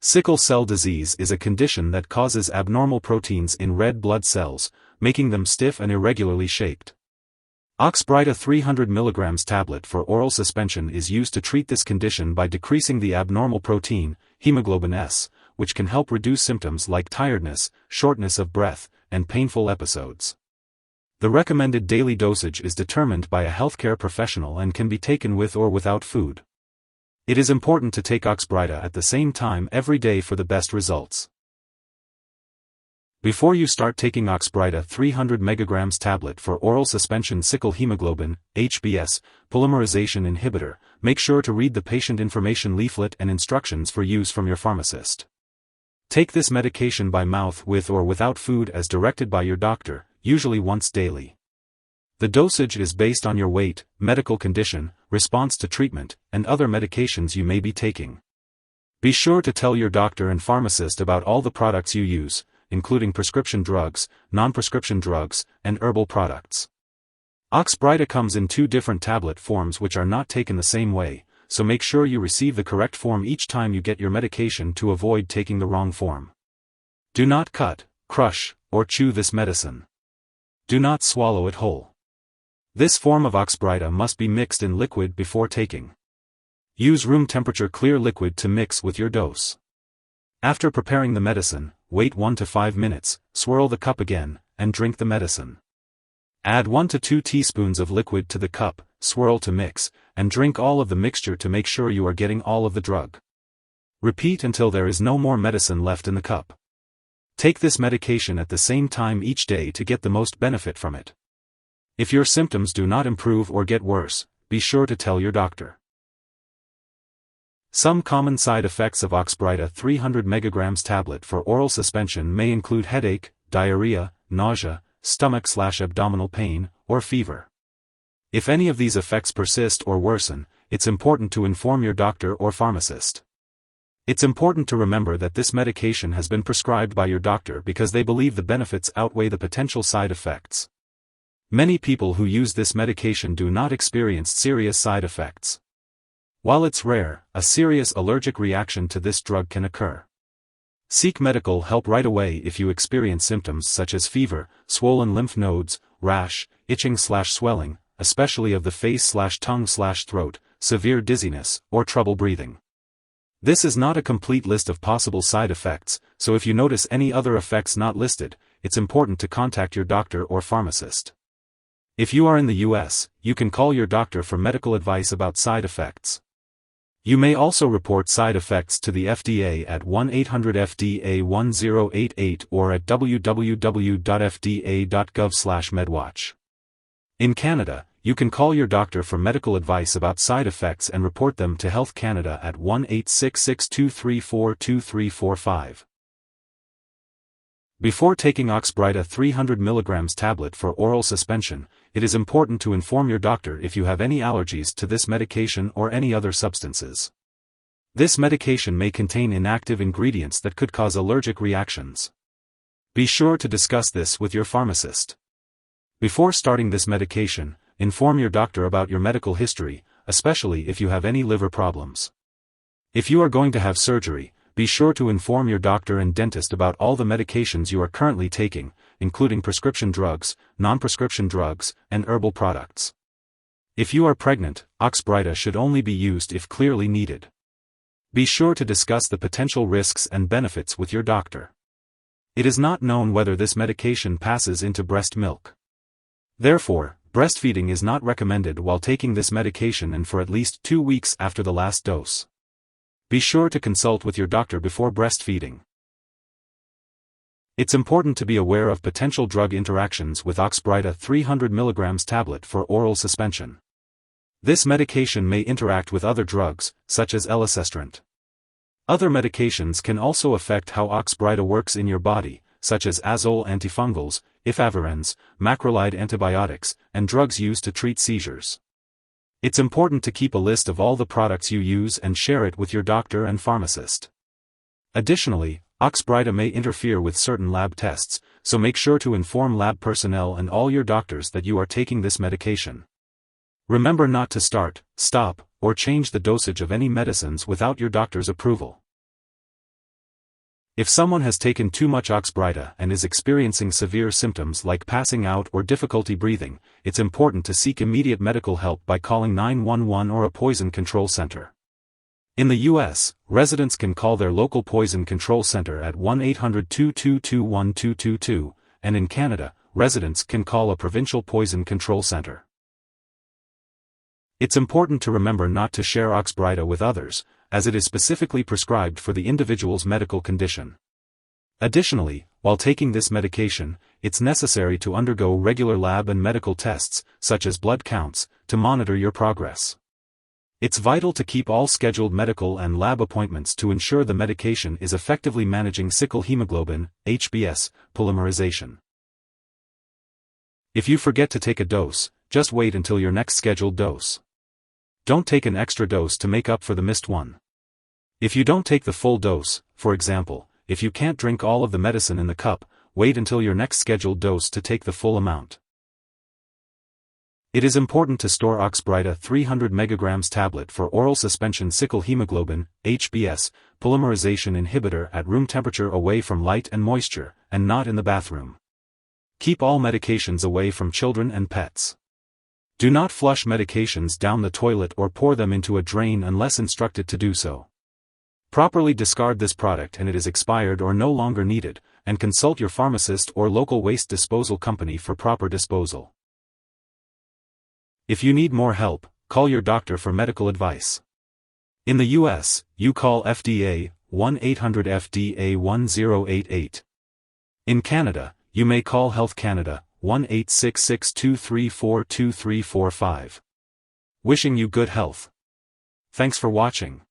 Sickle cell disease is a condition that causes abnormal proteins in red blood cells, making them stiff and irregularly shaped. Oxbryta 300 mg tablet for oral suspension is used to treat this condition by decreasing the abnormal protein, hemoglobin S, which can help reduce symptoms like tiredness, shortness of breath, and painful episodes. The recommended daily dosage is determined by a healthcare professional and can be taken with or without food. It is important to take Oxbryta at the same time every day for the best results. Before you start taking Oxbryta 300 mg tablet for oral suspension sickle hemoglobin, HbS, polymerization inhibitor, make sure to read the patient information leaflet and instructions for use from your pharmacist. Take this medication by mouth with or without food as directed by your doctor, usually once daily. The dosage is based on your weight, medical condition, response to treatment, and other medications you may be taking. Be sure to tell your doctor and pharmacist about all the products you use, including prescription drugs, non-prescription drugs, and herbal products. Oxbryta comes in 2 different tablet forms which are not taken the same way, so make sure you receive the correct form each time you get your medication to avoid taking the wrong form. Do not cut, crush, or chew this medicine. Do not swallow it whole. This form of Oxbryta must be mixed in liquid before taking. Use room temperature clear liquid to mix with your dose. After preparing the medicine, wait 1 to 5 minutes, swirl the cup again, and drink the medicine. Add 1 to 2 teaspoons of liquid to the cup, swirl to mix, and drink all of the mixture to make sure you are getting all of the drug. Repeat until there is no more medicine left in the cup. Take this medication at the same time each day to get the most benefit from it. If your symptoms do not improve or get worse, be sure to tell your doctor. Some common side effects of Oxbryta 300 mg tablet for oral suspension may include headache, diarrhea, nausea, stomach/abdominal pain, or fever. If any of these effects persist or worsen, it's important to inform your doctor or pharmacist. It's important to remember that this medication has been prescribed by your doctor because they believe the benefits outweigh the potential side effects. Many people who use this medication do not experience serious side effects. While it's rare, a serious allergic reaction to this drug can occur. Seek medical help right away if you experience symptoms such as fever, swollen lymph nodes, rash, itching/swelling, especially of the face/tongue/throat, severe dizziness, or trouble breathing. This is not a complete list of possible side effects, so if you notice any other effects not listed, it's important to contact your doctor or pharmacist. If you are in the US, you can call your doctor for medical advice about side effects. You may also report side effects to the FDA at 1-800-FDA-1088 or at www.fda.gov/medwatch. In Canada, you can call your doctor for medical advice about side effects and report them to Health Canada at 1-866-234-2345. Before taking Oxbryta 300 mg tablet for oral suspension, it is important to inform your doctor if you have any allergies to this medication or any other substances. This medication may contain inactive ingredients that could cause allergic reactions. Be sure to discuss this with your pharmacist. Before starting this medication, inform your doctor about your medical history, especially if you have any liver problems. If you are going to have surgery, be sure to inform your doctor and dentist about all the medications you are currently taking, including prescription drugs, non-prescription drugs, and herbal products. If you are pregnant, Oxbryta should only be used if clearly needed. Be sure to discuss the potential risks and benefits with your doctor. It is not known whether this medication passes into breast milk. Therefore, breastfeeding is not recommended while taking this medication and for at least 2 weeks after the last dose. Be sure to consult with your doctor before breastfeeding. It's important to be aware of potential drug interactions with Oxbryta 300 mg tablet for oral suspension. This medication may interact with other drugs, such as elacestrant. Other medications can also affect how Oxbryta works in your body, such as azole antifungals, efavirenz, macrolide antibiotics, and drugs used to treat seizures. It's important to keep a list of all the products you use and share it with your doctor and pharmacist. Additionally, Oxbryta may interfere with certain lab tests, so make sure to inform lab personnel and all your doctors that you are taking this medication. Remember not to start, stop, or change the dosage of any medicines without your doctor's approval. If someone has taken too much Oxbryta and is experiencing severe symptoms like passing out or difficulty breathing, it's important to seek immediate medical help by calling 911 or a poison control center. In the U.S., residents can call their local poison control center at 1-800-222-1222, and in Canada, residents can call a provincial poison control center. It's important to remember not to share Oxbryta with others, as it is specifically prescribed for the individual's medical condition. Additionally, while taking this medication, it's necessary to undergo regular lab and medical tests, such as blood counts, to monitor your progress. It's vital to keep all scheduled medical and lab appointments to ensure the medication is effectively managing sickle hemoglobin, HBS, polymerization. If you forget to take a dose, just wait until your next scheduled dose. Don't take an extra dose to make up for the missed one. If you don't take the full dose, for example, if you can't drink all of the medicine in the cup, wait until your next scheduled dose to take the full amount. It is important to store Oxbryta 300 mg tablet for oral suspension sickle hemoglobin, HBS, polymerization inhibitor at room temperature away from light and moisture, and not in the bathroom. Keep all medications away from children and pets. Do not flush medications down the toilet or pour them into a drain unless instructed to do so. Properly discard this product and it is expired or no longer needed, and consult your pharmacist or local waste disposal company for proper disposal. If you need more help, call your doctor for medical advice. In the U.S., you call FDA, 1-800-FDA-1088. In Canada, you may call Health Canada, 1-866-234-2345. Wishing you good health. Thanks for watching.